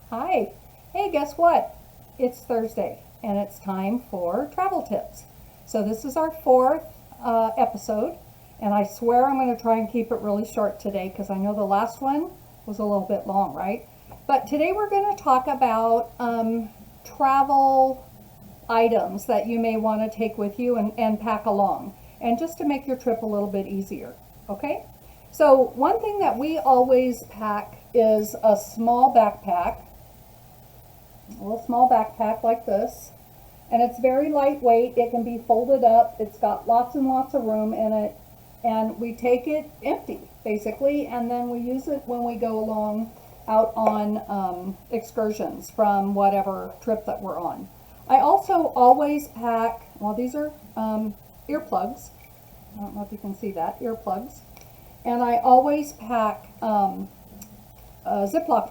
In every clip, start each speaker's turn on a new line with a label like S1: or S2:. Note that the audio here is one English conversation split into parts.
S1: Hi. Hey, guess what? It's Thursday and it's time for travel tips. So this is our fourth episode, and I swear I'm going to try and keep it really short today because I know the last one was a little bit long, right? But today we're going to talk about travel items that you may want to take with you and pack along, and just to make your trip a little bit easier, okay? So one thing that we always pack is a small backpack, a little small backpack like this, and it's very lightweight. It can be folded up. It's got lots and lots of room in it, and we take it empty basically, and then we use it when we go along out on excursions from whatever trip that we're on. I also always pack, well, these are earplugs. I don't know if you can see that, earplugs. And I always pack Ziploc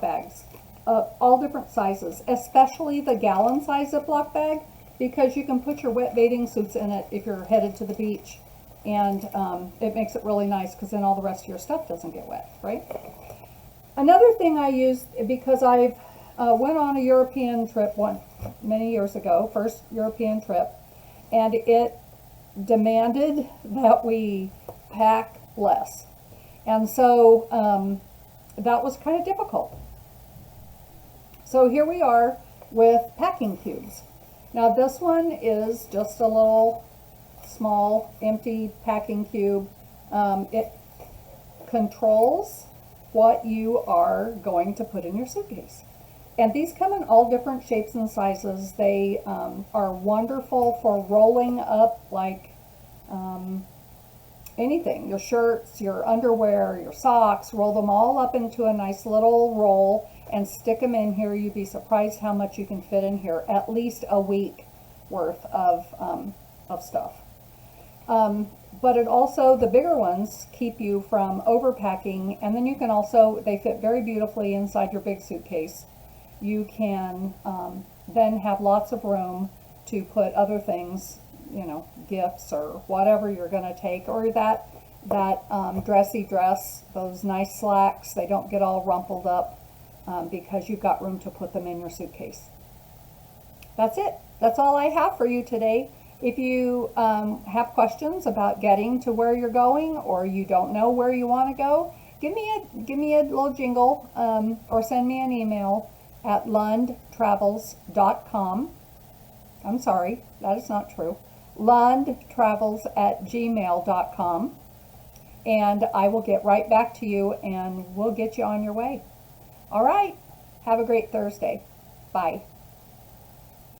S1: bags of all different sizes, especially the gallon size Ziploc bag, because you can put your wet bathing suits in it if you're headed to the beach, and it makes it really nice because then all the rest of your stuff doesn't get wet, right? Another thing I use, because I've went on a European trip many years ago, first European trip, and it demanded that we pack less. And so that was kind of difficult. So here we are with packing cubes. Now this one is just a little small empty packing cube. It controls what you are going to put in your suitcase. And these come in all different shapes and sizes. They are wonderful for rolling up like anything, your shirts, your underwear, your socks. Roll them all up into a nice little roll and stick them in here. You'd be surprised how much you can fit in here, at least a week worth of stuff. But it also, the bigger ones keep you from overpacking, and then you can also, they fit very beautifully inside your big suitcase. You can then have lots of room to put other things, you know, gifts or whatever you're going to take, or that dressy dress, those nice slacks, they don't get all rumpled up because you've got room to put them in your suitcase. That's it. That's all I have for you today. If you have questions about getting to where you're going, or you don't know where you want to go, give me a little jingle, or send me an email at lundtravels.com. I'm sorry, that is not true. lundtravels@gmail.com, and I will get right back to you and we'll get you on your way. All right, have a great Thursday. Bye.